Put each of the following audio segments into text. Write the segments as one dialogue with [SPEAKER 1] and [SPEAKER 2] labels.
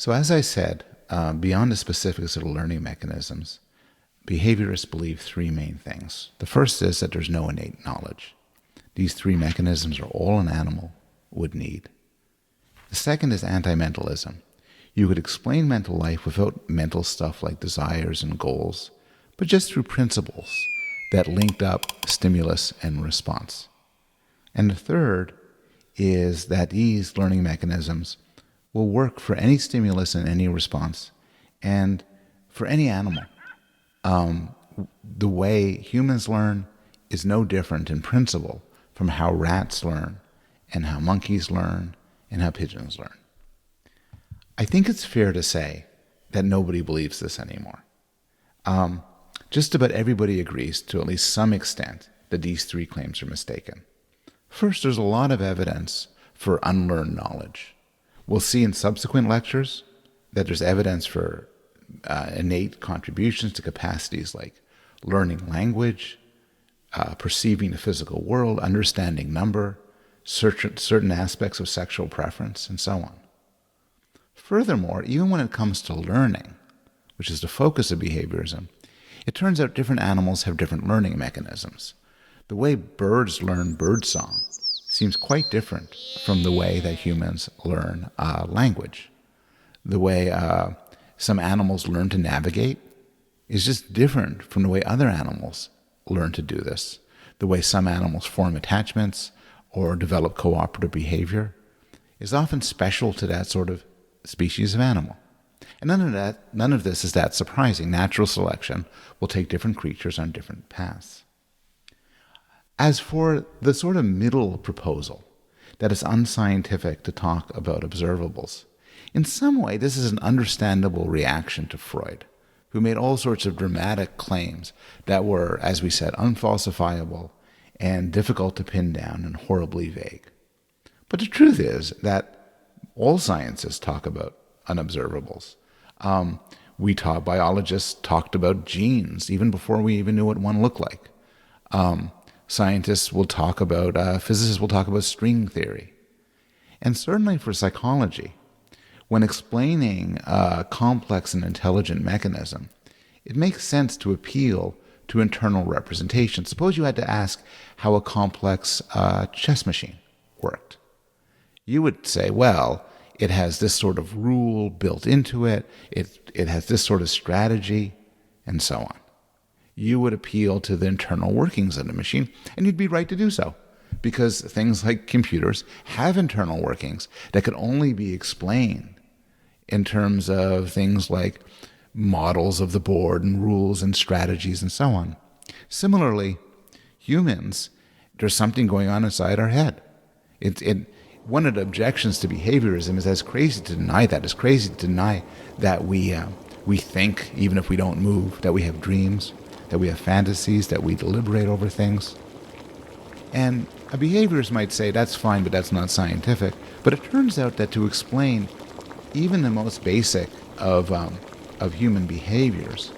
[SPEAKER 1] So as I said, beyond the specifics of the learning mechanisms, behaviorists believe three main things. The first is that there's no innate knowledge. These three mechanisms are all an animal would need. The second is anti-mentalism. You could explain mental life without mental stuff like desires and goals, but just through principles that linked up stimulus and response. And the third is that these learning mechanisms will work for any stimulus and any response, and for any animal. The way humans learn is no different in principle from how rats learn, and how monkeys learn, and how pigeons learn. I think it's fair to say that nobody believes this anymore. Just about everybody agrees to at least some extent that these three claims are mistaken. First, there's a lot of evidence for unlearned knowledge. We'll see in subsequent lectures that there's evidence for innate contributions to capacities like learning language, perceiving the physical world, understanding number, certain aspects of sexual preference, and so on. Furthermore, even when it comes to learning, which is the focus of behaviorism, it turns out different animals have different learning mechanisms. The way birds learn birdsong seems quite different from the way that humans learn language. The way some animals learn to navigate is just different from the way other animals learn to do this. The way some animals form attachments or develop cooperative behavior is often special to that sort of species of animal. And none of this is that surprising. Natural selection will take different creatures on different paths. As for the sort of middle proposal, that it's unscientific to talk about observables, in some way this is an understandable reaction to Freud, who made all sorts of dramatic claims that were, as we said, unfalsifiable and difficult to pin down and horribly vague. But the truth is that all sciences talk about unobservables. Biologists talked about genes even before we even knew what one looked like. Physicists will talk about string theory. And certainly for psychology, when explaining a complex and intelligent mechanism, it makes sense to appeal to internal representation. Suppose you had to ask how a complex chess machine worked. You would say, well, it has this sort of rule built into it, it has this sort of strategy, and so on. You would appeal to the internal workings of the machine, and you'd be right to do so, because things like computers have internal workings that could only be explained in terms of things like models of the board and rules and strategies and so on. Similarly, humans, there's something going on inside our head. One of the objections to behaviorism is that it's crazy to deny that. It's crazy to deny that we think, even if we don't move, that we have dreams, that we have fantasies, that we deliberate over things. And a behaviorist might say, that's fine, but that's not scientific. But it turns out that to explain even the most basic of human behaviors,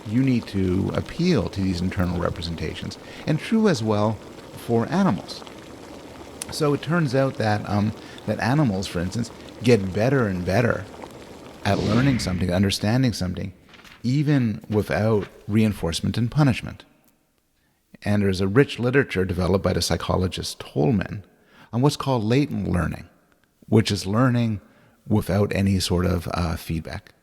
[SPEAKER 1] you need to appeal to these internal representations. And true as well for animals. So it turns out that that animals, for instance, get better and better at learning something, understanding something, even without reinforcement and punishment. And there's a rich literature developed by the psychologist Tolman on what's called latent learning, which is learning without any sort of feedback.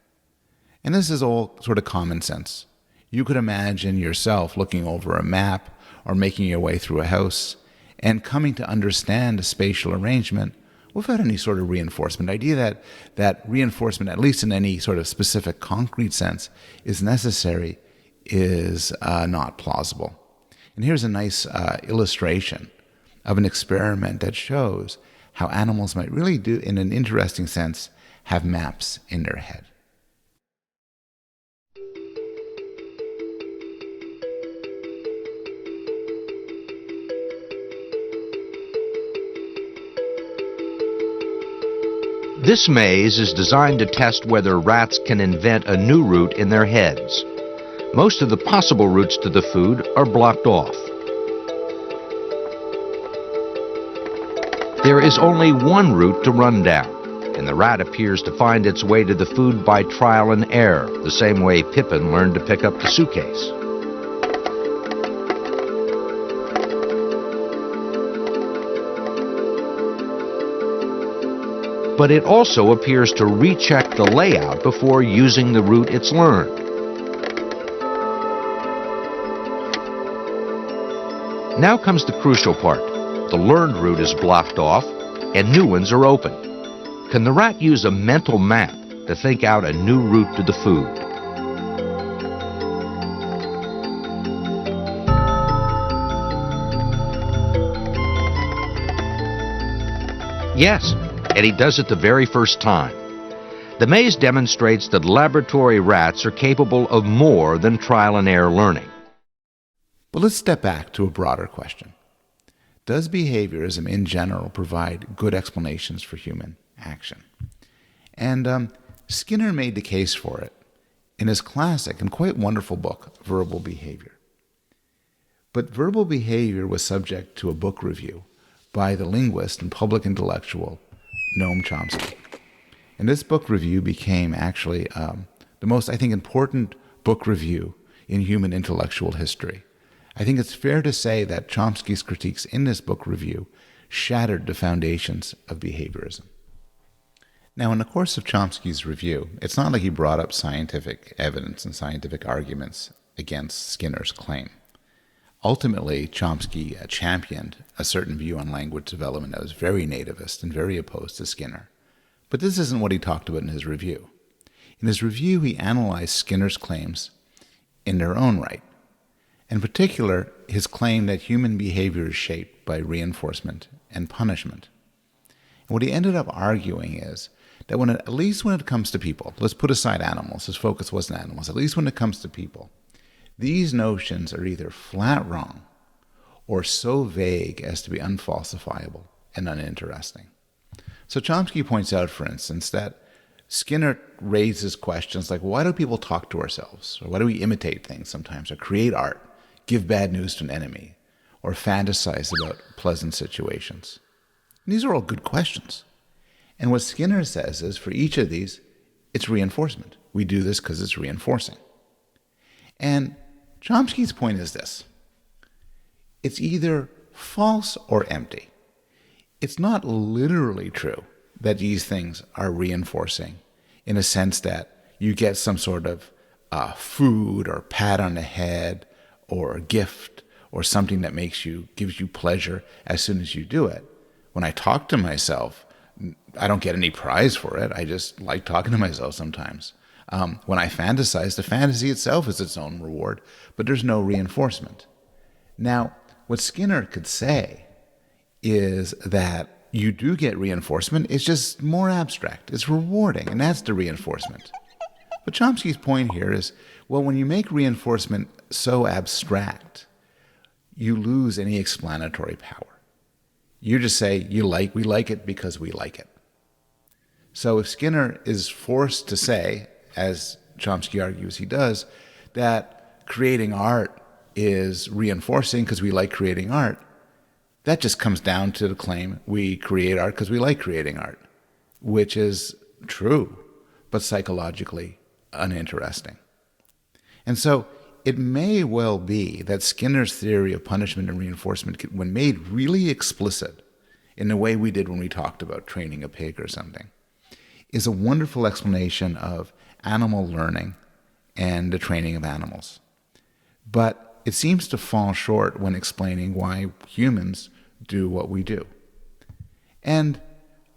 [SPEAKER 1] And this is all sort of common sense. You could imagine yourself looking over a map or making your way through a house and coming to understand a spatial arrangement without any sort of reinforcement. The idea that reinforcement, at least in any sort of specific concrete sense, is necessary is not plausible. And here's a nice illustration of an experiment that shows how animals might really do, in an interesting sense, have maps in their head.
[SPEAKER 2] This maze is designed to test whether rats can invent a new route in their heads. Most of the possible routes to the food are blocked off. There is only one route to run down, and the rat appears to find its way to the food by trial and error, the same way Pippin learned to pick up the suitcase. But it also appears to recheck the layout before using the route it's learned. Now comes the crucial part. The learned route is blocked off, and new ones are open. Can the rat use a mental map to think out a new route to the food? Yes, and he does it the very first time. The maze demonstrates that laboratory rats are capable of more than trial and error learning.
[SPEAKER 1] But let's step back to a broader question. Does behaviorism in general provide good explanations for human action? And Skinner made the case for it in his classic and quite wonderful book, Verbal Behavior. But verbal behavior was subject to a book review by the linguist and public intellectual Noam Chomsky. And this book review became actually the most, I think, important book review in human intellectual history. I think it's fair to say that Chomsky's critiques in this book review shattered the foundations of behaviorism. Now, in the course of Chomsky's review, it's not like he brought up scientific evidence and scientific arguments against Skinner's claim. Ultimately, Chomsky championed a certain view on language development that was very nativist and very opposed to Skinner. But this isn't what he talked about in his review. In his review, he analyzed Skinner's claims in their own right. In particular, his claim that human behavior is shaped by reinforcement and punishment. And what he ended up arguing is that at least when it comes to people, let's put aside animals, his focus wasn't animals, at least when it comes to people, these notions are either flat wrong or so vague as to be unfalsifiable and uninteresting. So Chomsky points out, for instance, that Skinner raises questions like, why do people talk to ourselves? Or why do we imitate things sometimes, or create art, give bad news to an enemy, or fantasize about pleasant situations? And these are all good questions. And what Skinner says is, for each of these, it's reinforcement. We do this because it's reinforcing. And Chomsky's point is this. It's either false or empty. It's not literally true that these things are reinforcing in a sense that you get some sort of food or pat on the head or a gift or something that gives you pleasure as soon as you do it. When I talk to myself, I don't get any prize for it. I just like talking to myself sometimes. When I fantasize, the fantasy itself is its own reward, but there's no reinforcement. Now, what Skinner could say is that you do get reinforcement, it's just more abstract. It's rewarding, and that's the reinforcement. But Chomsky's point here is, well, when you make reinforcement so abstract, you lose any explanatory power. You just say, we like it because we like it. So if Skinner is forced to say, as Chomsky argues he does, that creating art is reinforcing because we like creating art, that just comes down to the claim we create art because we like creating art, which is true, but psychologically uninteresting. And so it may well be that Skinner's theory of punishment and reinforcement, when made really explicit in the way we did when we talked about training a pig or something, is a wonderful explanation of animal learning and the training of animals. But it seems to fall short when explaining why humans do what we do. And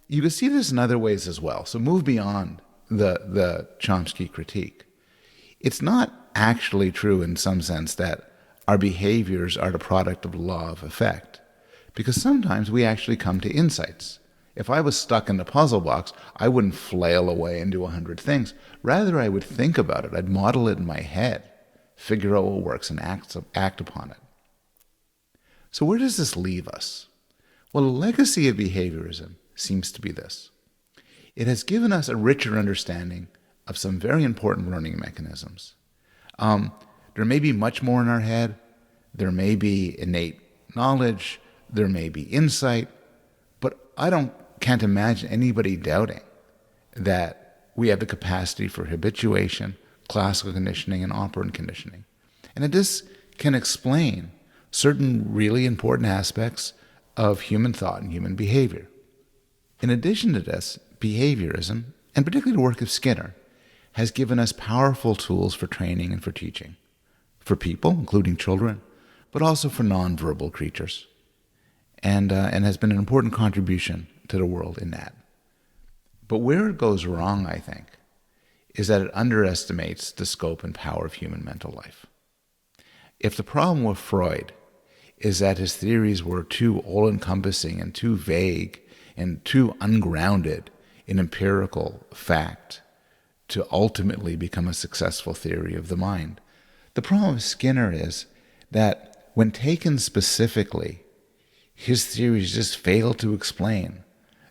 [SPEAKER 1] you can see this in other ways as well. So move beyond the Chomsky critique. It's not actually true in some sense that our behaviors are the product of the law of effect, because sometimes we actually come to insights. If I was stuck in the puzzle box, I wouldn't flail away and do 100 things. Rather, I would think about it. I'd model it in my head, figure out what works, and act upon it. So where does this leave us? Well, the legacy of behaviorism seems to be this. It has given us a richer understanding of some very important learning mechanisms. There may be much more in our head. There may be innate knowledge. There may be insight. But I can't imagine anybody doubting that we have the capacity for habituation, classical conditioning, and operant conditioning. And that this can explain certain really important aspects of human thought and human behavior. In addition to this, behaviorism, and particularly the work of Skinner, has given us powerful tools for training and for teaching, for people, including children, but also for nonverbal creatures, and has been an important contribution to the world in that. But where it goes wrong, I think, is that it underestimates the scope and power of human mental life. If the problem with Freud is that his theories were too all-encompassing and too vague and too ungrounded in empirical fact to ultimately become a successful theory of the mind, the problem with Skinner is that when taken specifically, his theories just fail to explain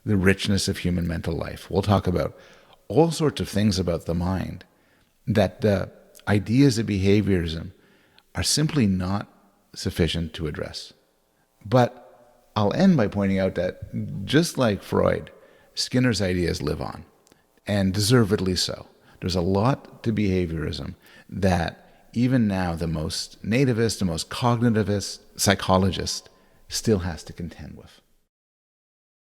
[SPEAKER 1] the richness of human mental life. We'll talk about all sorts of things about the mind that the ideas of behaviorism are simply not sufficient to address. But I'll end by pointing out that just like Freud, Skinner's ideas live on, and deservedly so. There's a lot to behaviorism that even now the most nativist, the most cognitivist psychologist still has to contend with.